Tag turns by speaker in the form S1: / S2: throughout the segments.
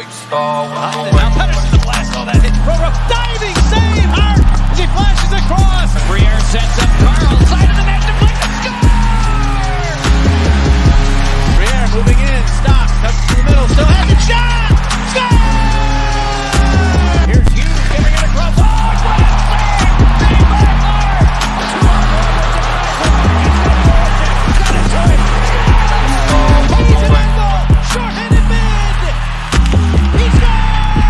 S1: Now Pedersen to blast all that hit. Diving save. Hart as he flashes across. Maher sets up Carl. Side of the net. Deflected. Score! Maher moving in. Stops. Comes to the middle. Still has a shot. Score! Here's Hughes giving it across. Oh, it's right save. Save by Hart. He's an angle. Short-handed mid. He scores!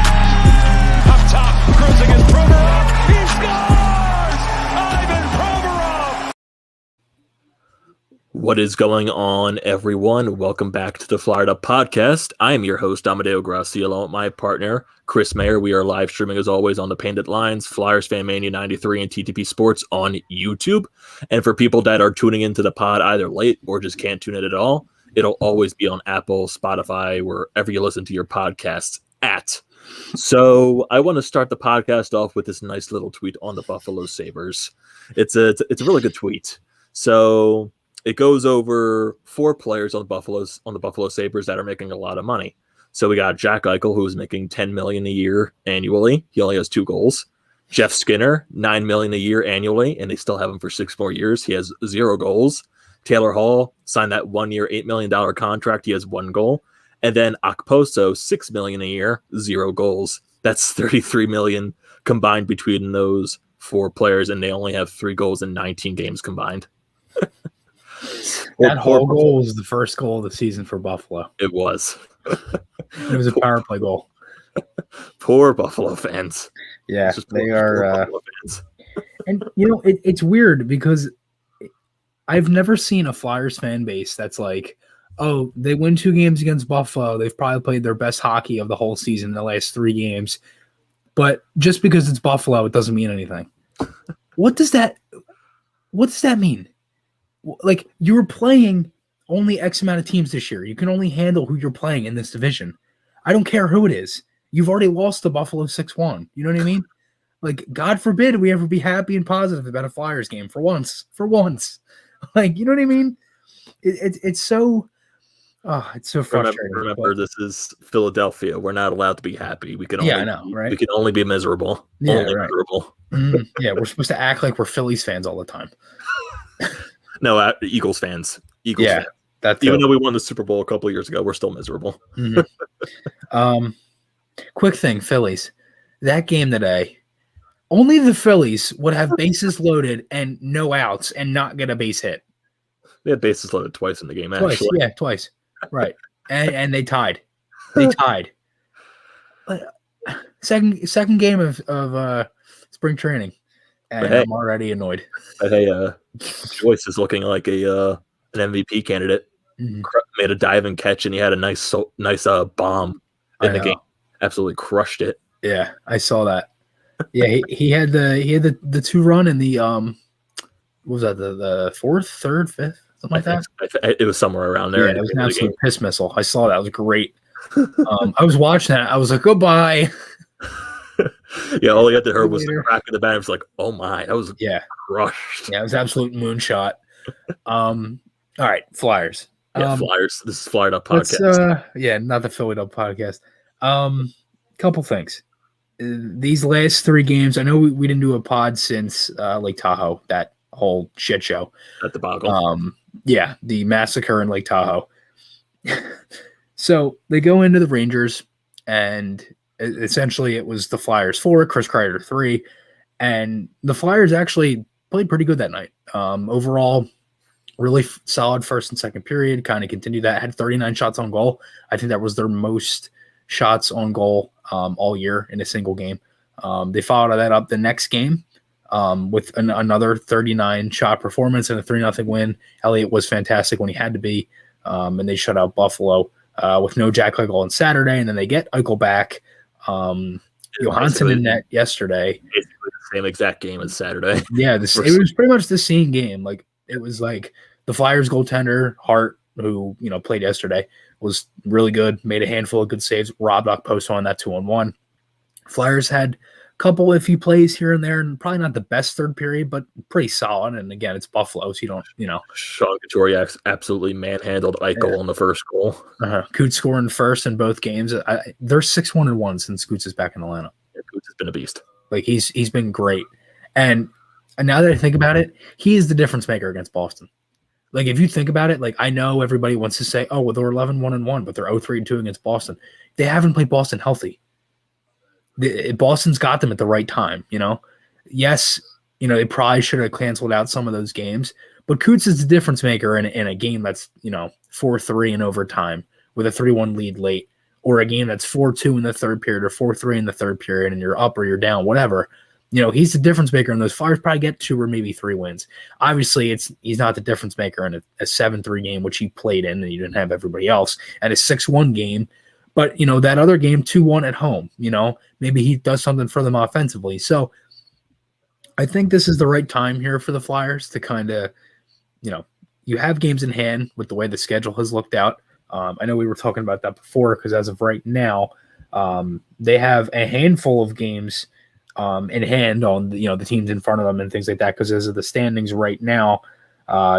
S1: Up top, cruising is Provorov. He scores! Ivan Provorov!
S2: What is going on, everyone? Welcome back to the Fired Up Podcast. I am your host, Amedeo Grassia, along with my partner, Chris Maher. We are live streaming, as always, on the Painted Lines, Flyers Fan Mania 93, and TTP Sports on YouTube. And for people that are tuning into the pod either late or just can't tune in at all, it'll always be on Apple, Spotify, wherever you listen to your podcasts at. So I want to start the podcast off with this nice little tweet on the Buffalo Sabres. It's a really good tweet. So it goes over four players on the Buffalo Sabres that are making a lot of money. So we got Jack Eichel, who's making $10 million a year annually. He only has 2 goals. Jeff Skinner, $9 million a year annually, and they still have him for 6 more years. He has 0 goals. Taylor Hall signed that 1-year, $8 million contract. He has 1 goal. And then Okposo, $6 million a year, 0 goals. That's $33 million combined between those 4 players, and they only have 3 goals in 19 games combined.
S3: That whole goal was the first goal of the season for Buffalo.
S2: It was.
S3: It was a power play goal.
S2: Poor Buffalo fans.
S3: Yeah, they are.
S2: Fans.
S3: And, you know, it's weird because I've never seen a Flyers fan base that's like, oh, they win 2 games against Buffalo. They've probably played their best hockey of the whole season in the last 3 games. But just because it's Buffalo, it doesn't mean anything. What does that mean? Like, you were playing only X amount of teams this year. You can only handle who you're playing in this division. I don't care who it is. You've already lost to Buffalo 6-1. You know what I mean? Like, God forbid we ever be happy and positive about a Flyers game for once. Like, you know what I mean? It's so frustrating.
S2: Remember, this is Philadelphia. We're not allowed to be happy. We can only,
S3: I know, right?
S2: We can only be miserable.
S3: Yeah,
S2: only
S3: right.
S2: miserable.
S3: Yeah, we're supposed to act like we're Phillies fans all the time.
S2: No, Eagles fans. Fans.
S3: That's
S2: even though we won the Super Bowl a couple of years ago, we're still miserable.
S3: Mm-hmm. Quick thing, Phillies. That game today, only the Phillies would have bases loaded and no outs and not get a base hit.
S2: They had bases loaded twice in the game,
S3: Twice,
S2: actually.
S3: yeah, twice. Right. And they tied. But second game of spring training. And I'm already annoyed.
S2: But hey, Joyce is looking like an MVP candidate.
S3: Mm-hmm.
S2: Made a diving catch, and he had a nice bomb in the game. Absolutely crushed it.
S3: Yeah, I saw that. Yeah, he had the 2-run in the what was that, the 4th, 3rd, 5th, something like that.
S2: It was somewhere around there.
S3: Yeah, it was an absolute piss missile. I saw that. It was great. I was watching that. I was like, goodbye.
S2: Yeah, all he had to hear was the crack of the bat. It was like, oh my, that was crushed.
S3: Yeah, it was absolute moonshot. All right, Flyers.
S2: Flyers. This is Fired Up Podcast.
S3: Not the Philly Up Podcast. Couple things. These last 3 games, I know we didn't do a pod since Lake Tahoe, that whole shit show.
S2: At the Boggle.
S3: Yeah, the massacre in Lake Tahoe. So they go into the Rangers, and essentially it was the Flyers 4, Chris Kreider 3, and the Flyers actually played pretty good that night. Overall, really solid first and second period, kind of continued that, had 39 shots on goal. I think that was their most shots on goal all year in a single game. They followed that up the next game with another 39-shot performance and a 3-0 win. Elliott was fantastic when he had to be, and they shut out Buffalo with no Jack Eichel on Saturday, and then they get Eichel back. Johansson in net yesterday.
S2: Basically the same exact game as Saturday.
S3: Yeah, it was pretty much the same game. Like, it was like the Flyers goaltender, Hart, who played yesterday, was really good, made a handful of good saves, robbed Okposo on that 2-on-1. Flyers had couple iffy plays here and there, and probably not the best third period, but pretty solid. And again, it's Buffalo, so you don't,
S2: Sean Couturier absolutely manhandled Eichel on the first goal.
S3: Coots scoring first in both games. They're 6-1-1 since Coots is back in the lineup.
S2: Yeah, Coots has been a beast.
S3: Like he's been great, and now that I think about it, he is the difference maker against Boston. Like if you think about it, like I know everybody wants to say, oh well, they're 11-1-1, but they're 0-3-2 against Boston. They haven't played Boston healthy. Boston's got them at the right time. Yes, they probably should have canceled out some of those games, but Coots is the difference maker in a game that's 4-3 in overtime with a 3-1 lead late, or a game that's 4-2 in the third period or 4-3 in the third period, and you're up or you're down, whatever. He's the difference maker, and those Flyers probably get 2 or maybe 3 wins. Obviously, he's not the difference maker in a 7-3 game, which he played in, and you didn't have everybody else, and a 6-1 game. But, that other game, 2-1 at home, maybe he does something for them offensively. So I think this is the right time here for the Flyers to kind of, you have games in hand with the way the schedule has looked out. I know we were talking about that before because as of right now, they have a handful of games in hand on the teams in front of them and things like that, because as of the standings right now,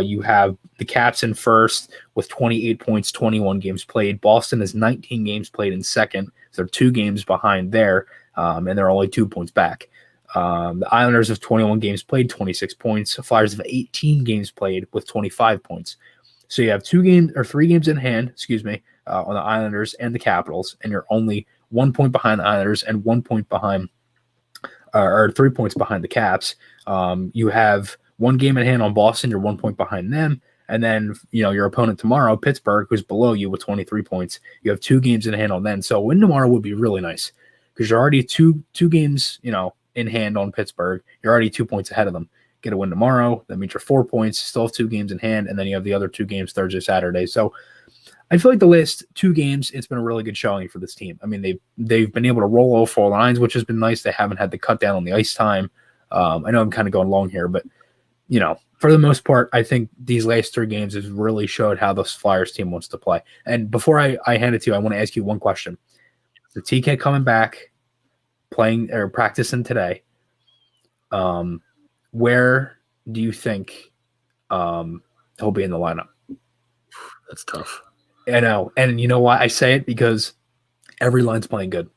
S3: you have the Caps in first with 28 points, 21 games played. Boston has 19 games played in second. So they're 2 games behind there, and they're only 2 points back. The Islanders have 21 games played, 26 points. The Flyers have 18 games played with 25 points. So you have 3 games in hand, on the Islanders and the Capitals, and you're only 1 point behind the Islanders and 1 point behind, or 3 points behind the Caps. You have 1 game in hand on Boston, you're 1 point behind them. And then, your opponent tomorrow, Pittsburgh, who's below you with 23 points. You have 2 games in hand on them. So a win tomorrow would be really nice because you're already two games, in hand on Pittsburgh. You're already 2 points ahead of them. Get a win tomorrow. That means you're 4 points, still have 2 games in hand. And then you have the other 2 games Thursday, Saturday. So I feel like the last 2 games, it's been a really good showing for this team. I mean, they've been able to roll over 4 lines, which has been nice. They haven't had to cut down on the ice time. I know I'm kind of going long here, but for the most part, I think these last 3 games has really showed how this Flyers team wants to play. And before I hand it to you, I want to ask you one question. The TK coming back, playing or practicing today, where do you think he'll be in the lineup?
S2: That's tough.
S3: I know. And you know why I say it? Because every line's playing good.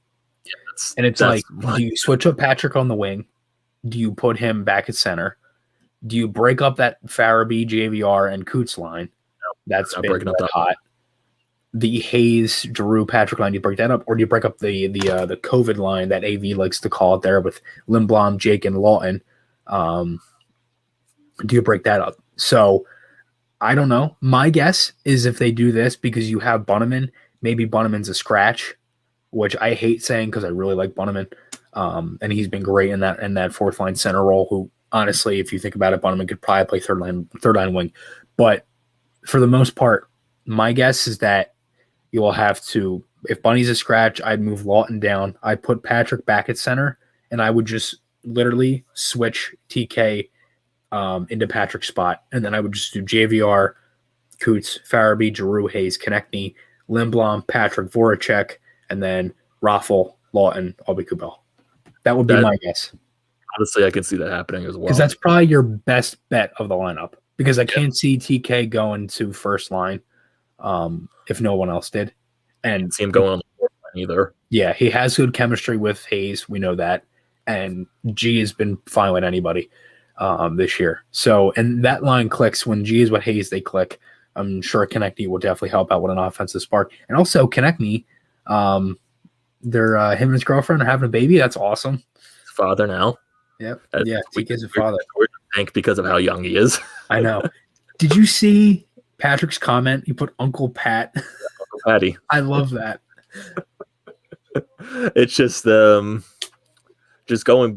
S3: Yeah, and it's like, do you switch up Patrick on the wing? Do you put him back at center? Do you break up that Farabee, JVR, and Coots line? That's been breaking up that hot. The Hayes, Giroux, Patrick line, do you break that up? Or do you break up the COVID line that AV likes to call it there with Lindblom, Jake, and Lawton? Do you break that up? So I don't know. My guess is if they do this, because you have Bunneman, maybe Bunneman's a scratch, which I hate saying because I really like Bunneman. And he's been great in that fourth line center role, who honestly, if you think about it, Bunneman could probably play third line wing. But for the most part, my guess is that you will have to, if Bunny's a scratch, I'd move Lawton down. I'd put Patrick back at center, and I would just literally switch TK into Patrick's spot. And then I would just do JVR, Coots, Farabee, Giroux, Hayes, Konechny, Lindblom, Patrick, Voracek, and then Raffle, Lawton, Aubé-Kubel. That would be my guess.
S2: Honestly, I can see that happening as well.
S3: Because that's probably your best bet of the lineup. Because I can't see TK going to first line if no one else did. And
S2: see him going on the fourth line either.
S3: Yeah, he has good chemistry with Hayes. We know that. And G has been fine with anybody this year. So, and that line clicks when G is with Hayes, they click. I'm sure Konechny will definitely help out with an offensive spark. And also Konechny, him and his girlfriend are having a baby. That's awesome.
S2: His father now.
S3: Yep. Yeah, TK's a father.
S2: Think because of how young he is.
S3: I know. Did you see Patrick's comment? He put Uncle Pat.
S2: Uncle Patty.
S3: I love that.
S2: It's just going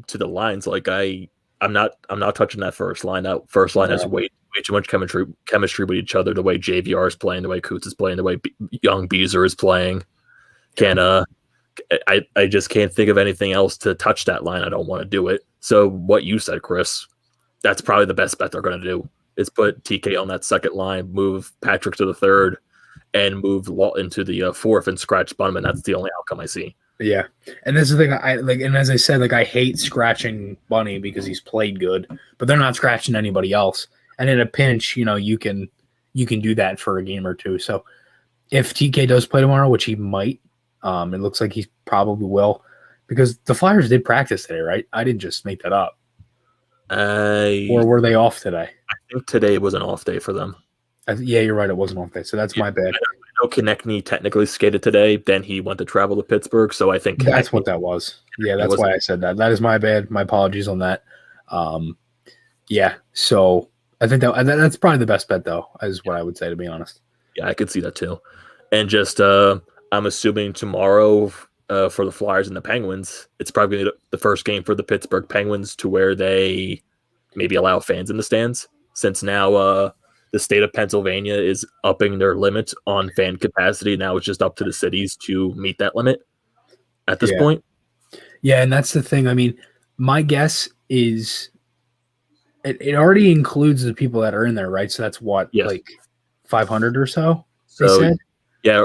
S2: to the lines. Like I'm not touching that first line. That first line has way too much chemistry with each other. The way JVR is playing, the way Coots is playing, the way young Beezer is playing. I just can't think of anything else to touch that line. I don't want to do it. So what you said, Chris, that's probably the best bet they're going to do is put TK on that second line, move Patrick to the third, and move Lawton to the fourth and scratch Bunneman. That's the only outcome I see.
S3: Yeah, and that's the thing. I like, and as I said, like I hate scratching Bunny because he's played good, but they're not scratching anybody else. And in a pinch, you can do that for a game or two. So if TK does play tomorrow, which he might, it looks like he probably will, because the Flyers did practice today, right? I didn't just make that up. Or
S2: I
S3: were they off today?
S2: think today was an off day for them.
S3: Yeah, you're right. It wasn't off day, so that's my bad.
S2: I know Konechny technically skated today. Then he went to travel to Pittsburgh, so I think
S3: That's what that was. Yeah, that's why I said that. That is my bad. My apologies on that. Yeah, so I think that's probably the best bet, though, is what I would say, to be honest.
S2: Yeah, I could see that too. And just I'm assuming tomorrow for the Flyers and the Penguins, it's probably the first game for the Pittsburgh Penguins to where they maybe allow fans in the stands, since now the state of Pennsylvania is upping their limit on fan capacity. Now it's just up to the cities to meet that limit at this point.
S3: Yeah, and that's the thing. I mean, my guess is it already includes the people that are in there, right? So that's what, like 500 or so, they said?
S2: Yeah,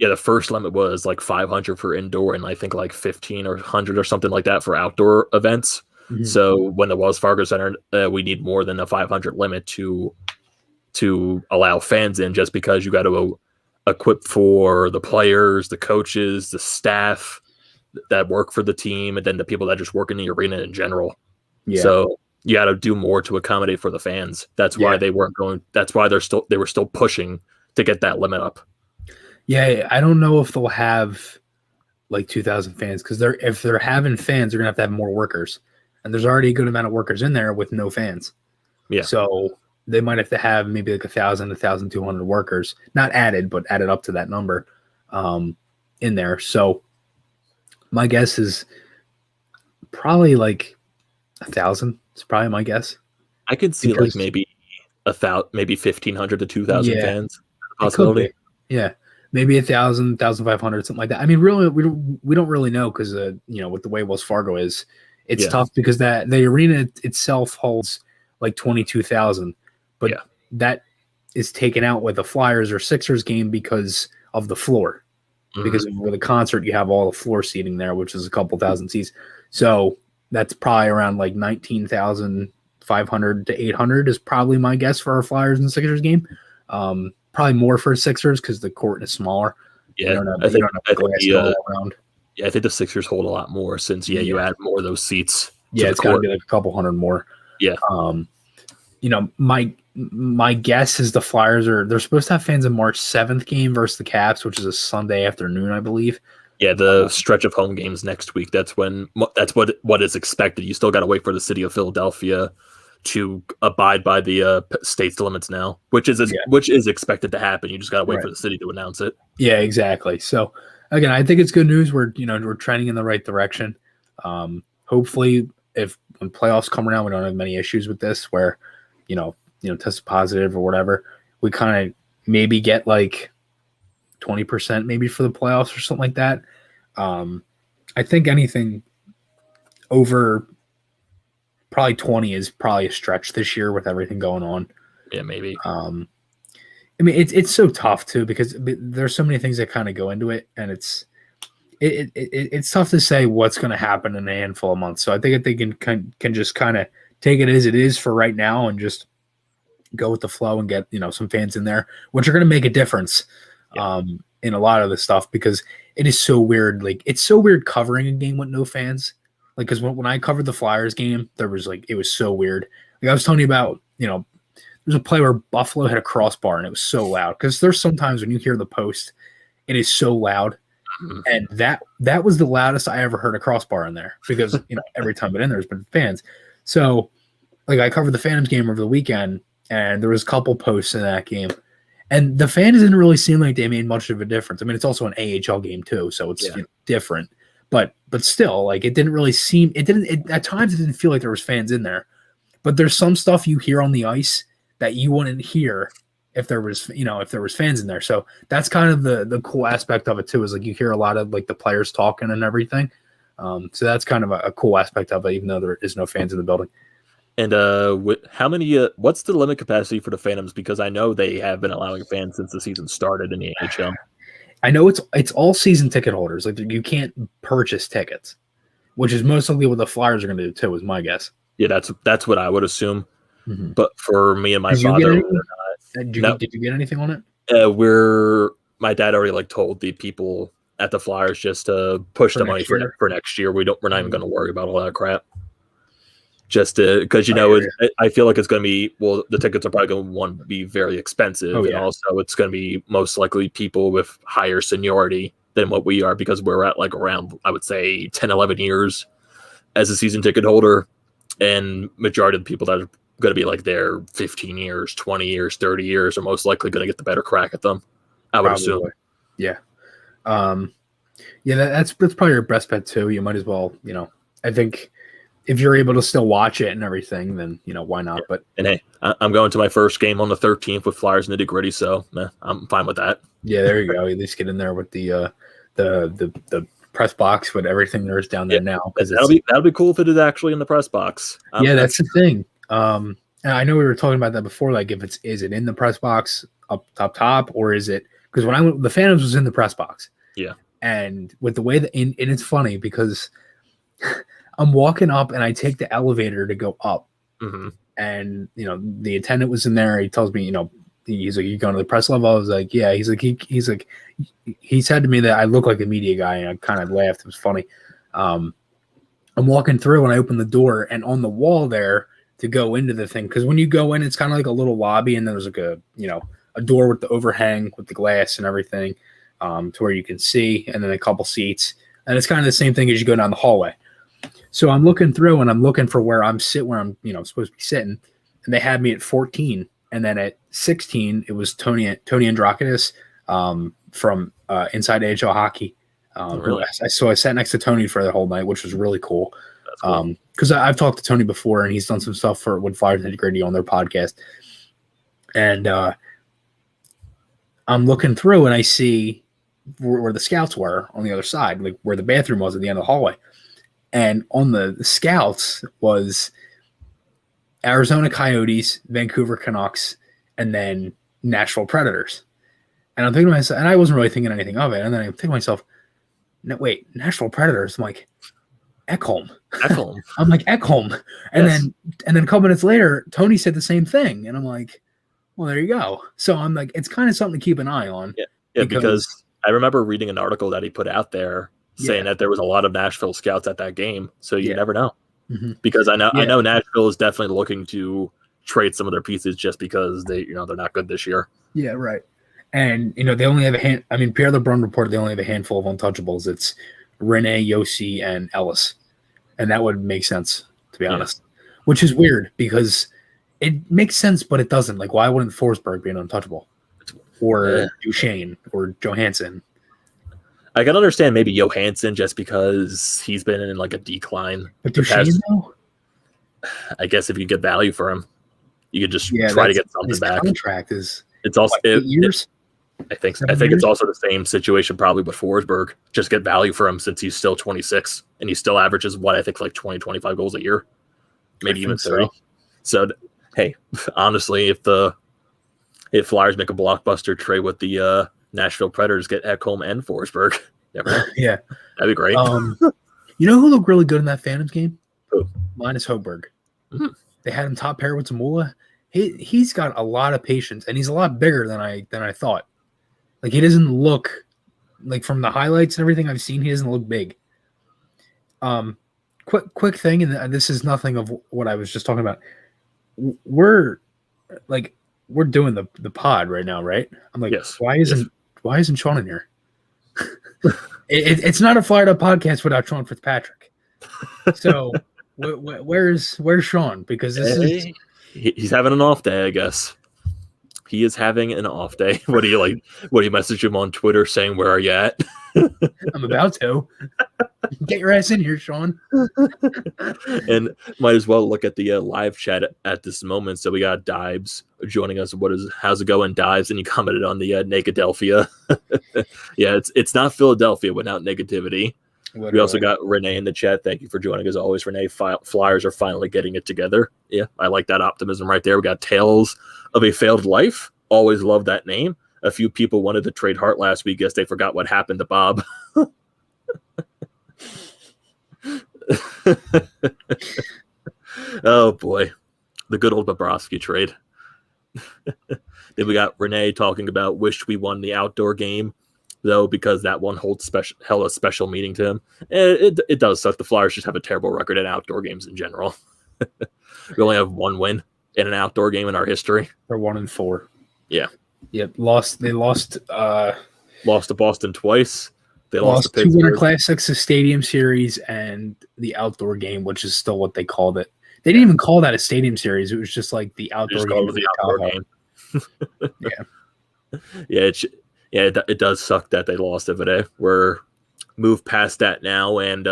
S2: the first limit was like 500 for indoor and I think like 15 or 100 or something like that for outdoor events. Mm-hmm. So when the Wells Fargo Center, we need more than a 500 limit to allow fans in, just because you got to equip for the players, the coaches, the staff that work for the team, and then the people that just work in the arena in general. Yeah. So you got to do more to accommodate for the fans. That's why they weren't going. That's why they were still pushing to get that limit up.
S3: Yeah, I don't know if they'll have like 2,000 fans, because if they're having fans, they're gonna have more workers, and there's already a good amount of workers in there with no fans.
S2: Yeah.
S3: So they might have to have maybe like 1,000, 1,200 workers, not added, but added up to that number, in there. So my guess is probably like 1,000. It's probably my guess.
S2: I could see like maybe 1,500 to 2,000 fans. Possibility.
S3: Yeah, maybe 1,000, 1,500, something like that. I mean, really, we don't really know, because with the way Wells Fargo is, it's tough, because the arena itself holds like 22,000, but that is taken out with a Flyers or Sixers game because of the floor. Mm-hmm. Because with a concert, you have all the floor seating there, which is a couple thousand seats. So that's probably around like 19,500 to 800 is probably my guess for our Flyers and Sixers game. Probably more for Sixers because the court is smaller.
S2: Yeah, I think the Sixers hold a lot more, since you add more of those seats.
S3: Yeah, it's got to be like a couple hundred more.
S2: Yeah.
S3: My guess is the Flyers they're supposed to have fans in March 7th game versus the Caps, which is a Sunday afternoon, I believe.
S2: Yeah, the stretch of home games next week. That's what is expected. You still got to wait for the city of Philadelphia to abide by the state's limits now, which is expected to happen. You just got to wait for the city to announce it. Yeah,
S3: exactly. So again, I think it's good news. We're trending in the right direction. Hopefully, when playoffs come around, we don't have many issues with this, where test positive or whatever. We kind of maybe get like 20% maybe for the playoffs or something like that. I think anything over probably 20 is probably a stretch this year with everything going on.
S2: Yeah, maybe.
S3: I mean, it's so tough too, because there's so many things that kind of go into it, and it's tough to say what's going to happen in a handful of months. So I think if they can just kind of take it as it is for right now and just go with the flow and get some fans in there, which are going to make a difference in a lot of this stuff, because it is so weird. Like, it's so weird covering a game with no fans. Like, because when I covered the Flyers game, it was so weird. Like, I was telling you about, there's a play where Buffalo had a crossbar and it was so loud, because there's sometimes when you hear the post, it is so loud. Mm-hmm. And that was the loudest I ever heard a crossbar in there, because every time I've been in there's been fans. So like, I covered the Phantoms game over the weekend, and there was a couple posts in that game, and the fans didn't really seem like they made much of a difference. I mean, it's also an AHL game too, so it's different. But still, like, it didn't really seem. At times it didn't feel like there was fans in there. But there's some stuff you hear on the ice that you wouldn't hear if there was fans in there. So that's kind of the cool aspect of it too, is like you hear a lot of like the players talking and everything. So that's kind of a cool aspect of it, even though there is no fans in the building.
S2: And how many? What's the limit capacity for the Phantoms? Because I know they have been allowing fans since the season started in the AHL.
S3: I know it's all season ticket holders. Like you can't purchase tickets, which is most likely what the Flyers are going to do too. Is my guess.
S2: Yeah, that's what I would assume.
S3: Mm-hmm.
S2: But for me and my
S3: Did you
S2: father,
S3: get did you get anything on it?
S2: My dad already told the people at the Flyers just to push the money for next year. We're not even going to worry about all that crap. Just because I feel like it's going to be the tickets are probably going to be very expensive, and also it's going to be most likely people with higher seniority than what we are because we're at around I would say 10, 11 years as a season ticket holder, and majority of the people that are going to be there 15 years, 20 years, 30 years are most likely going to get the better crack at them. I would assume.
S3: Yeah. That's probably your best bet too. You might as well, I think if you're able to still watch it and everything, then why not?
S2: Yeah.
S3: But
S2: hey, I'm going to my first game on the 13th with Flyers Nitty Gritty, so I'm fine with that.
S3: Yeah, there you go. At least get in there with the press box with everything there is down there now. Because
S2: that'll be cool if it is actually in the press box.
S3: That's the thing. And I know we were talking about that before. Is it in the press box up top, or is it because when I went, the Phantoms was in the press box.
S2: Yeah,
S3: and with the way that and it's funny because I'm walking up and I take the elevator to go up, and the attendant was in there. He tells me, he's like, "You going to the press level?" I was like, "Yeah." He's like, he said to me that I look like a media guy, and I kind of laughed. It was funny. I'm walking through and I open the door, and on the wall there to go into the thing, because when you go in, it's kind of like a little lobby, and there's a door with the overhang with the glass and everything, to where you can see, and then a couple seats, and it's kind of the same thing as you go down the hallway. So I'm looking through and I'm looking for where I'm supposed to be sitting, and they had me at 14, and then at 16 it was Tony Androkidis from Inside AHL Hockey.
S2: Really?
S3: So I sat next to Tony for the whole night, which was really cool. Because I've talked to Tony before, and he's done some stuff with Flyers Nitty Gritty on their podcast. And I'm looking through, and I see where the scouts were on the other side, like where the bathroom was at the end of the hallway. And on the scouts was Arizona Coyotes, Vancouver Canucks, and then Nashville Predators. And I'm thinking to myself, and I wasn't really thinking anything of it. And then I'm thinking to myself, no, wait, Nashville Predators. I'm like, Ekholm. I'm like, Ekholm. And then a couple minutes later, Tony said the same thing. And I'm like, well, there you go. So I'm like, it's kind of something to keep an eye on.
S2: Yeah, because I remember reading an article that he put out there saying that there was a lot of Nashville scouts at that game. So you never know. Because I know Nashville is definitely looking to trade some of their pieces just because they're not good this year.
S3: Yeah, right. And they only have Pierre LeBrun reported they only have a handful of untouchables. It's Rene, Yossi, and Ellis. And that would make sense, to be honest. Which is weird because it makes sense, but it doesn't. Like, why wouldn't Forsberg be an untouchable? Or Duchesne or Johansson?
S2: I can understand maybe Johansson just because he's been in a decline.
S3: But Duchesne, though?
S2: I guess if you get value for him, you could just try to get something back.
S3: Contract is
S2: it's also
S3: 8 years.
S2: I think it's also the same situation probably with Forsberg. Just get value for him since he's still 26 and he still averages 20, 25 goals a year, maybe even 30. So hey, honestly, if Flyers make a blockbuster trade with the Nashville Predators, get Ekholm and Forsberg, never know.
S3: Yeah,
S2: that'd be great.
S3: You know who looked really good in that Phantoms game?
S2: Who?
S3: Linus Hochberg. They had him top pair with Zamula. He's got a lot of patience, and he's a lot bigger than I thought. Like, he doesn't look like, from the highlights and everything I've seen, he doesn't look big. Quick thing, and this is nothing of what I was just talking about. We're doing the pod right now, right? I'm like,
S2: yes.
S3: Why isn't Sean in here? It's not a Fired Up podcast without Sean Fitzpatrick. So where's Sean? Because
S2: he's having an off day, I guess. He is having an off day. What do you message him on Twitter saying, where are you at?
S3: I'm about to. Get your ass in here, Sean.
S2: And might as well look at the live chat at this moment. So we got Dives joining us. How's it going, Dives? And you commented on the Negadelphia. Yeah, it's not Philadelphia without negativity. Literally. We also got Renee in the chat. Thank you for joining as always, Renee. Flyers are finally getting it together. Yeah, I like that optimism right there. We got Tales of a Failed Life. Always love that name. a few people wanted to trade Hart last week as they forgot what happened to Bob. Oh boy, the good old Bobrovsky trade. Then we got Renee talking about wish we won the outdoor game, though, because that one held a special meaning to him. It does suck. The Flyers just have a terrible record at outdoor games in general. We only have one win in an outdoor game in our history.
S3: They're 1-4.
S2: Yeah.
S3: Yep. They lost
S2: to Boston twice. They lost to
S3: two Winter
S2: Pittsburgh.
S3: Classics, the Stadium Series, and the outdoor game, which is still what they called it. They didn't even call that a Stadium Series. It was just like the outdoor game.
S2: The outdoor game. It does suck that they lost it, but we're moved past that now, and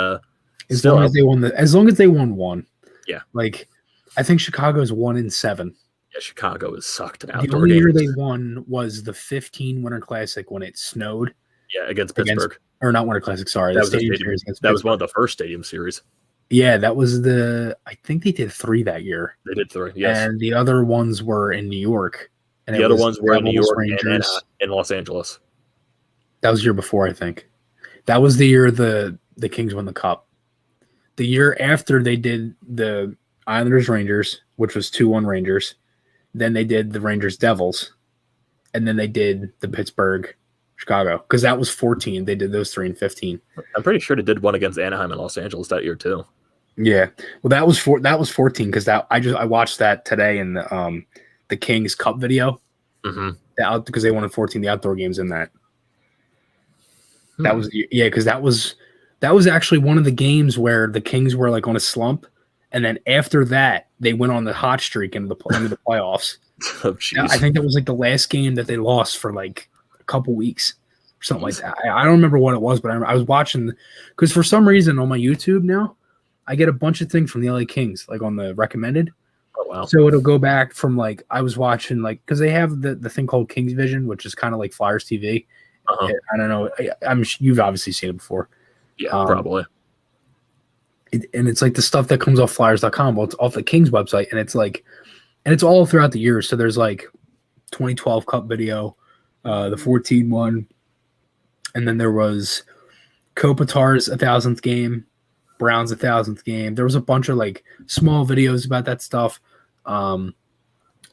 S3: as long as they won one.
S2: Yeah.
S3: Like, I think Chicago's 1-7.
S2: Yeah, Chicago has sucked in
S3: The
S2: outdoor
S3: only year
S2: games.
S3: they won was the 15 Winter Classic when it snowed.
S2: Yeah, against Pittsburgh.
S3: Or not Winter Classic, sorry.
S2: That
S3: The
S2: was
S3: Stadium Series against
S2: that was one of
S3: Pittsburgh.
S2: the first Stadium Series.
S3: Yeah, that was I think they did 3 that year.
S2: They did 3, yes.
S3: And the other ones were in New York. And
S2: The other ones were in New
S3: Devils,
S2: York
S3: Rangers.
S2: and Los Angeles.
S3: That was the year before, I think. That was the year the Kings won the Cup. The year after they did the Islanders Rangers, which was 2-1 Rangers. Then they did the Rangers Devils. And then they did the Pittsburgh Chicago. Because that was 14. They did those 3 in 15.
S2: I'm pretty sure they did one against Anaheim and Los Angeles that year too.
S3: Yeah. Well, that was 14 because I watched that today in the Kings Cup video.
S2: Mm-hmm.
S3: Because they won 14 the outdoor games in that. That was because that was actually one of the games where the Kings were like on a slump, and then after that they went on the hot streak into the playoffs.
S2: Oh,
S3: I think that was like the last game that they lost for like a couple weeks or something like that. I don't remember what it was, but I was watching because for some reason on my YouTube now I get a bunch of things from the LA Kings like on the recommended.
S2: Oh wow!
S3: So it'll go back from like I was watching like because they have the thing called Kings Vision, which is kind of like Flyers TV.
S2: Uh-huh.
S3: I don't know. You've obviously seen it before.
S2: Yeah, probably.
S3: And it's like the stuff that comes off Flyers.com. Well, it's off the Kings website, and it's all throughout the years. So there's like 2012 Cup video, the 14 one, and then there was Kopitar's 1,000th game, Brown's 1,000th game. There was a bunch of like small videos about that stuff,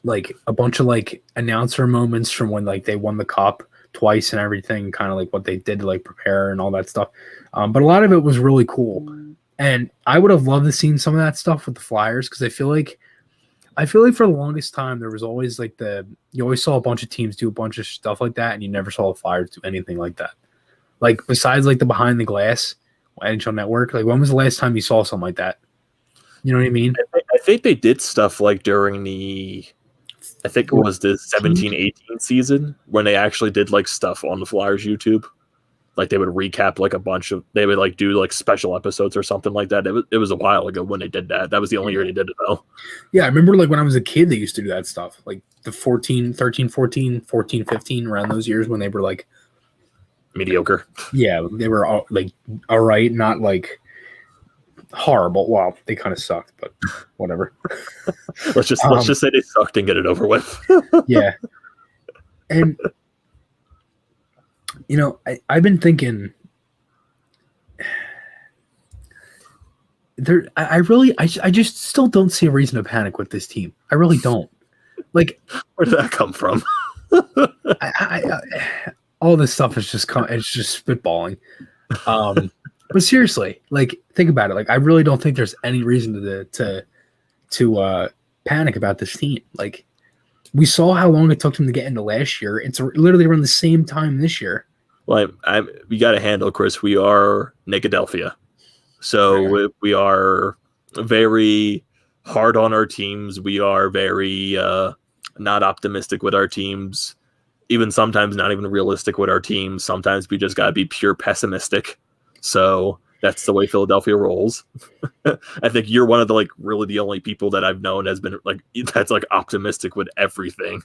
S3: like a bunch of like announcer moments from when like they won the Cup twice and everything, kind of like what they did to like prepare and all that stuff. But a lot of it was really cool. And I would have loved to seen some of that stuff with the Flyers because I feel like for the longest time there was always like you always saw a bunch of teams do a bunch of stuff like that, and you never saw the Flyers do anything like that. Like besides like the Behind the Glass NHL Network, like when was the last time you saw something like that? You know what I mean?
S2: I think they did stuff like during I think it was the 17-18 season when they actually did like stuff on the Flyers YouTube. Like they would recap like they would like do like special episodes or something like that. It was a while ago when they did that. That was the only year they did it though.
S3: Yeah, I remember like when I was a kid, they used to do that stuff. Like the 13, 14, 15, around those years when they were like
S2: mediocre.
S3: Yeah, they were all right, not like horrible. Well, they kind of sucked, but whatever.
S2: let's just say they sucked and get it over with.
S3: Yeah. And I've been thinking I just still don't see a reason to panic with this team. I really don't. Like,
S2: where did that come from?
S3: All this stuff is it's just spitballing. But seriously, like, think about it. Like, I really don't think there's any reason to panic about this team. Like, we saw how long it took them to get into last year. It's literally around the same time this year.
S2: Well, we got to handle, Chris. We are Nicodelphia. So we are very hard on our teams. We are very not optimistic with our teams. Even sometimes not even realistic with our teams. Sometimes we just got to be pure pessimistic. So that's the way Philadelphia rolls. I think you're one of the really the only people that I've known has been that's optimistic with everything.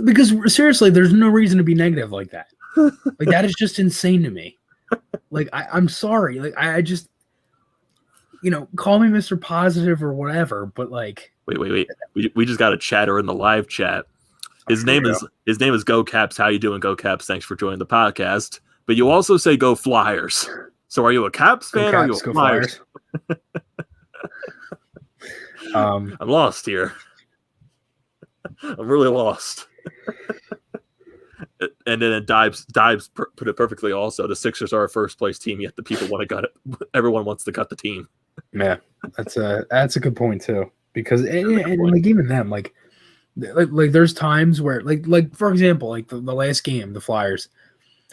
S3: Because seriously, there's no reason to be negative like that. Like, that is just insane to me. Like, I'm sorry. Like, I just, call me Mr. Positive or whatever, but like.
S2: Wait. We just got a chatter in the live chat. his name is Go Caps. How you doing, Go Caps? Thanks for joining the podcast. But you also say Go Flyers. So are you a Caps fan or are you a Flyers? I'm lost here. I'm really lost. And then Dibes put it perfectly also. The Sixers are a first place team, yet the people want to cut it. Everyone wants to cut the team.
S3: Yeah, that's a good point too. Because and like even them, like there's times where like for example, like the last game, the Flyers,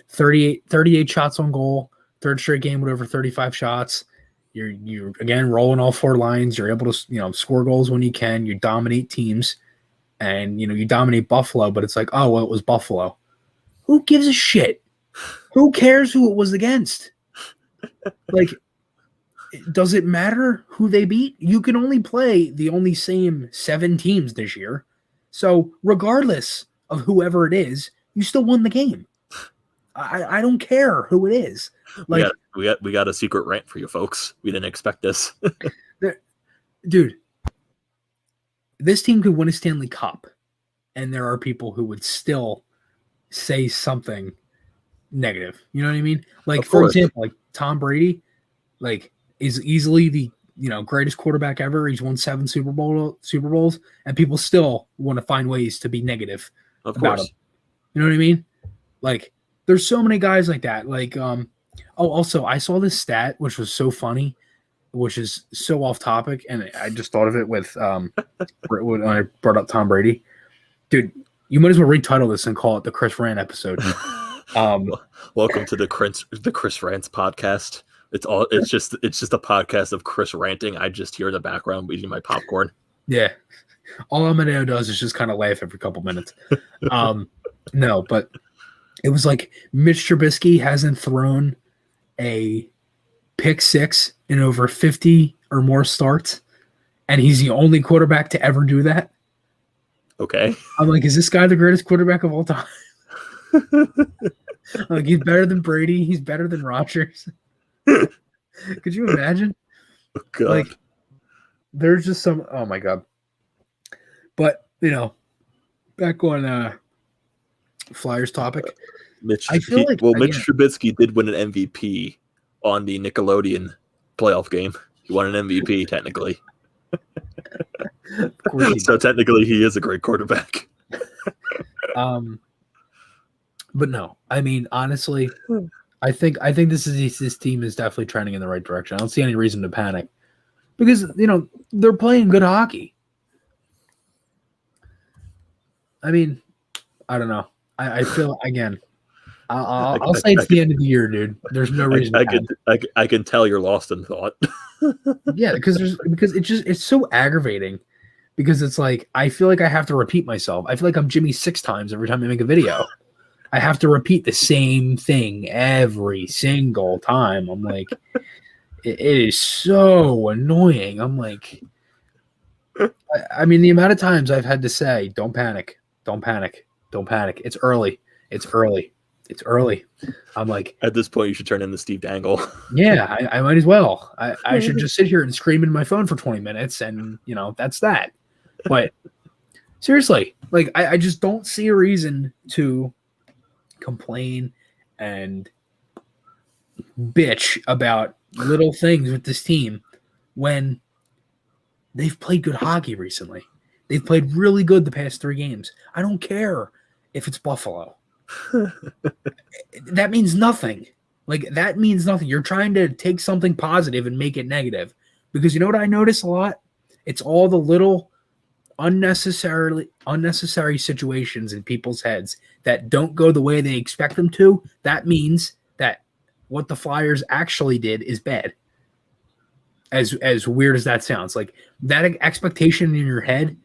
S3: 38 shots on goal, third straight game with over 35 shots. You're again rolling all four lines. You're able to score goals when you can. You dominate teams, and you dominate Buffalo. But it's like, oh well, it was Buffalo. Who gives a shit? Who cares who it was against? Like, does it matter who they beat? You can only play the only same 7 teams this year. So regardless of whoever it is, you still won the game. I don't care who it is. Like
S2: we got a secret rant for you folks. We didn't expect this.
S3: Dude, this team could win a Stanley Cup, and there are people who would still say something negative. You know what I mean? Like, for example, like Tom Brady, like, is easily the greatest quarterback ever. He's won 7 Super Bowls, and people still want to find ways to be negative about him. You know what I mean? Like, there's so many guys like that. Like, also, I saw this stat which was so funny, which is so off topic, and I just thought of it with when I brought up Tom Brady. Dude, you might as well retitle this and call it the Chris Rant episode.
S2: Welcome to the Chris Rants podcast. It's just a podcast of Chris ranting. I just hear in the background eating my popcorn. Yeah.
S3: All Amedeo does is just kind of laugh every couple minutes. No, but it was like Mitch Trubisky hasn't thrown a pick 6 in over 50 or more starts, and he's the only quarterback to ever do that.
S2: Okay.
S3: I'm like, is this guy the greatest quarterback of all time? Like, he's better than Brady. He's better than Rodgers. Could you imagine?
S2: Oh, God.
S3: Like, there's just some. Oh my God. But back on Flyers topic.
S2: Mitch Trubisky did win an MVP on the Nickelodeon playoff game. He won an MVP technically. So technically, he is a great quarterback.
S3: But no, I mean, honestly, I think this team is definitely trending in the right direction. I don't see any reason to panic because they're playing good hockey. I mean, I don't know. I feel again. I'll say it's the end of the year, dude. There's no reason.
S2: I can tell you're lost in thought.
S3: Yeah, because it's so aggravating. Because it's like I feel like I have to repeat myself. I feel like I'm Jimmy 6 times every time I make a video. I have to repeat the same thing every single time. I'm like, it is so annoying. I'm like, I mean, the amount of times I've had to say, "Don't panic, don't panic, don't panic." It's early. It's early. It's early. I'm like,
S2: at this point, you should turn into Steve Dangle.
S3: Yeah, I might as well. I should just sit here and scream in my phone for 20 minutes, and that's that. But seriously, like I just don't see a reason to complain and bitch about little things with this team when they've played good hockey recently. They've played really good the past 3 games. I don't care if it's Buffalo. That means nothing. Like, that means nothing. You're trying to take something positive and make it negative. Because you know what I notice a lot? It's all the little unnecessary situations in people's heads that don't go the way they expect them to. That means that what the Flyers actually did is bad. As weird as that sounds, like that expectation in your head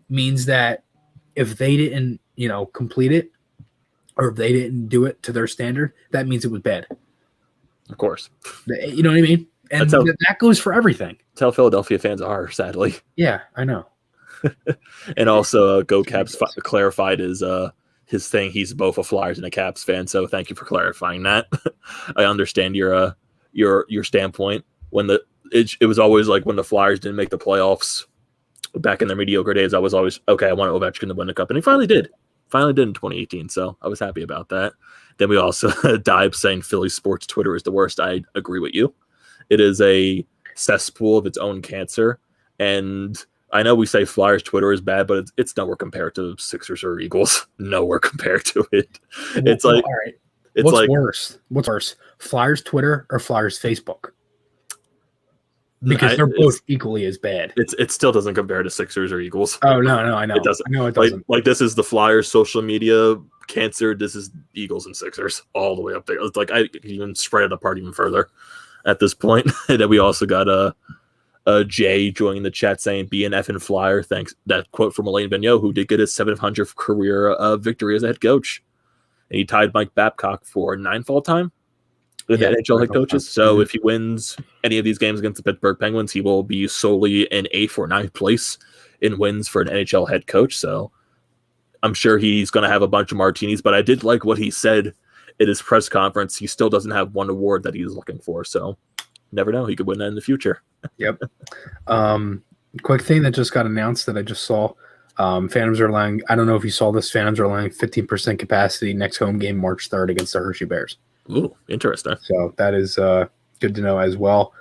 S3: means that if they didn't, complete it, or if they didn't do it to their standard, that means it was bad.
S2: Of course.
S3: You know what I mean? And that goes for everything.
S2: That's how Philadelphia fans are, sadly.
S3: Yeah, I know.
S2: And also, Go Caps clarified his thing. He's both a Flyers and a Caps fan, so thank you for clarifying that. I understand your standpoint. When it was always like when the Flyers didn't make the playoffs back in their mediocre days, I was always, okay, I want Ovechkin to win the cup, and he finally did. Finally did in 2018, so I was happy about that. Then we also dive saying Philly sports Twitter is the worst. I agree with you. It is a cesspool of its own cancer, and I know we say Flyers Twitter is bad, but it's nowhere compared to Sixers or Eagles. Nowhere compared to it. It's like,
S3: all right.
S2: It's
S3: What's
S2: like
S3: worse? What's worse, Flyers Twitter or Flyers Facebook? Because they're both equally as bad.
S2: It still doesn't compare to Sixers or Eagals.
S3: Oh no, I know.
S2: It doesn't.
S3: I know it doesn't.
S2: Like this is the Flyers social media cancer. This is Eagles and Sixers all the way up there. It's like I can even spread it apart even further at this point. And then we also got Jay joining the chat saying "Be an effing Flyer." Thanks. That quote from Elaine Vigneault, who did get his 700th career victory as a head coach. And he tied Mike Babcock for 9th all-time with the NHL head coaches. So if he wins any of these games against the Pittsburgh Penguins, he will be solely in 8th or 9th place in wins for an NHL head coach. So I'm sure he's going to have a bunch of martinis. But I did like what he said at his press conference. He still doesn't have one award that he's looking for. So never know. He could win that in the future.
S3: Yep. Quick thing that just got announced that I just saw. Phantoms are allowing, I don't know if you saw this, Phantoms are allowing 15% capacity next home game March 3rd against the Hershey Bears.
S2: Ooh, interesting.
S3: So that is good to know as well.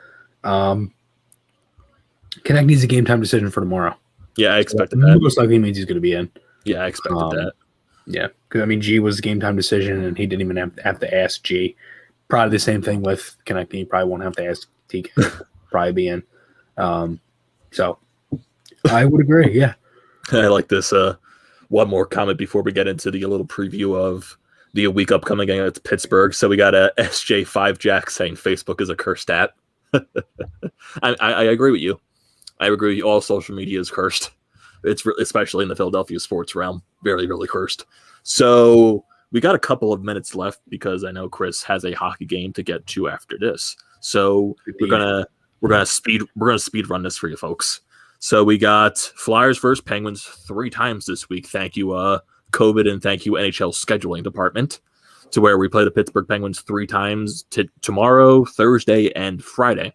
S3: Connect needs a game time decision for tomorrow.
S2: Yeah, I expected that.
S3: Most likely means he's going to be in.
S2: Yeah, I expected that.
S3: Yeah, because I mean, G was game time decision, and he didn't even have to ask G. Probably the same thing with connecting. He probably won't have to ask TK. Probably be in. So I would agree. Yeah.
S2: I like this. One more comment before we get into the little preview of the week upcoming against Pittsburgh. So we got a SJ5 Jack saying Facebook is a cursed app. I agree with you. I agree with you. All social media is cursed. It's especially in the Philadelphia sports realm, very, really cursed. So we got a couple of minutes left because I know Chris has a hockey game to get to after this. So we're gonna speed run this for you folks. So we got Flyers versus Penguins 3 times this week. Thank you, COVID, and thank you, NHL scheduling department, to where we play the Pittsburgh Penguins 3 times tomorrow, Thursday, and Friday.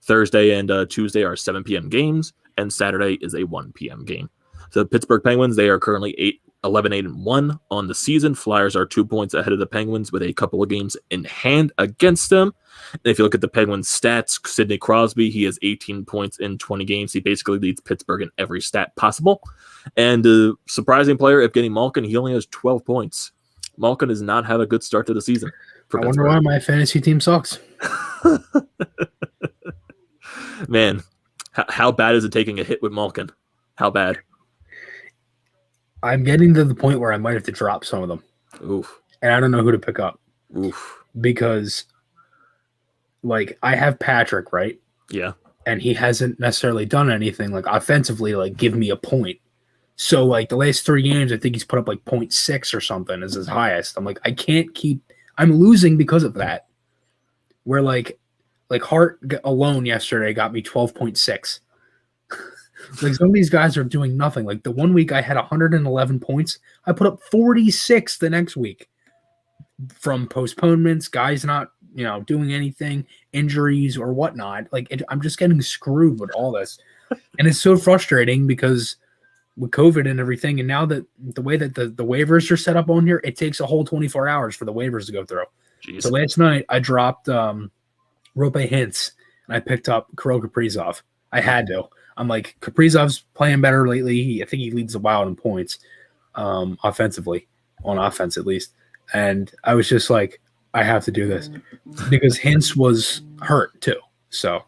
S2: Thursday and Tuesday are 7 p.m. games, and Saturday is a 1 p.m. game. So the Pittsburgh Penguins, they are currently 11-8-1 on the season. Flyers are 2 points ahead of the Penguins with a couple of games in hand against them. And if you look at the Penguins stats, Sidney Crosby, he has 18 points in 20 games. He basically leads Pittsburgh in every stat possible. And surprising player, Evgeny Malkin, he only has 12 points. Malkin has not had a good start to the season.
S3: I wonder why my fantasy team sucks.
S2: Man, how bad is it taking a hit with Malkin? How bad?
S3: I'm getting to the point where I might have to drop some of them.
S2: Oof.
S3: And I don't know who to pick up.
S2: Oof.
S3: Because, like, I have Patrick, right?
S2: Yeah.
S3: And he hasn't necessarily done anything, like, offensively, like, give me a point. So, like, the last 3 games, I think he's put up, like, 0.6 or something is his highest. I'm like, I can't keep – I'm losing because of that. Where, like Hart alone yesterday got me 12.6. Like, some of these guys are doing nothing. Like, the one week I had 111 points. I put up 46 the next week from postponements, guys not, doing anything, injuries or whatnot. Like, I'm just getting screwed with all this. And it's so frustrating because with COVID and everything, and now that the way that the waivers are set up on here, it takes a whole 24 hours for the waivers to go through. Jeez. So last night I dropped Rope Hintz and I picked up Kirill Kaprizov. I had to. I'm like, Kaprizov's playing better lately. I think he leads the Wild in points offensively, on offense at least. And I was just like, I have to do this because Hintz was hurt too. So,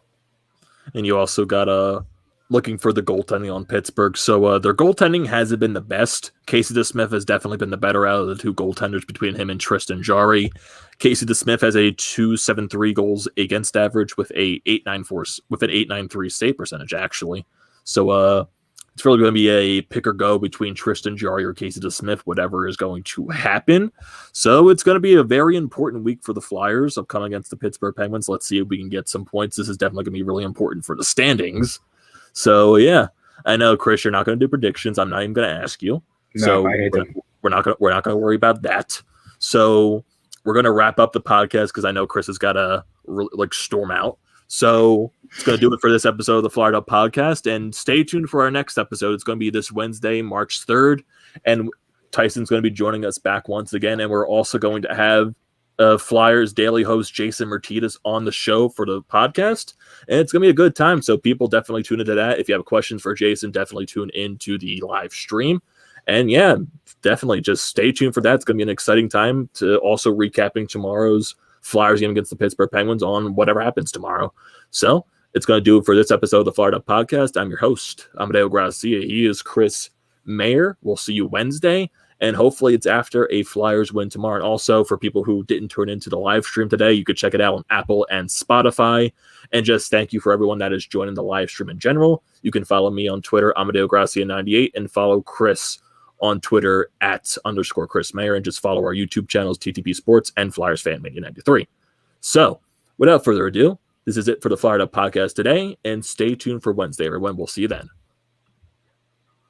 S2: and you also got looking for the goaltending on Pittsburgh. So their goaltending hasn't been the best. Casey DeSmith has definitely been the better out of the 2 goaltenders between him and Tristan Jarry. Casey DeSmith has a .273 goals against average with a .893 save percentage actually. So it's really going to be a pick or go between Tristan Jarry or Casey DeSmith, whatever is going to happen. So it's going to be a very important week for the Flyers upcoming against the Pittsburgh Penguins. Let's see if we can get some points. This is definitely going to be really important for the standings. So yeah, I know, Chris, you're not going to do predictions. I'm not even going to ask you.
S3: No,
S2: so
S3: I hate
S2: we're not going to worry about that. So we're going to wrap up the podcast because I know Chris has got to storm out. So it's going to do it for this episode of the Flyer Up Podcast. And stay tuned for our next episode. It's going to be this Wednesday, March 3rd. And Tyson's going to be joining us back once again, and we're also going to have Flyers daily host Jason Martinez on the show for the podcast, and it's going to be a good time, so people definitely tune into that. If you have questions for Jason, definitely tune into the live stream, and yeah, definitely just stay tuned for that. It's going to be an exciting time to also recapping tomorrow's Flyers game against the Pittsburgh Penguins on whatever happens tomorrow. So it's going to do it for this episode of the Fired Up Podcast. I'm your host, Amedeo Grassia. He is Chris Maher. We'll see you Wednesday. And hopefully it's after a Flyers win tomorrow. And also for people who didn't turn into the live stream today, you could check it out on Apple and Spotify. And just thank you for everyone that is joining the live stream in general. You can follow me on Twitter, Amedeo Grassia98, and follow Chris on Twitter @_Chris Maher. And just follow our YouTube channels, TTP Sports and Flyers Fan Mania 93. So without further ado, this is it for the Fired Up Podcast today. And stay tuned for Wednesday, everyone. We'll see you then.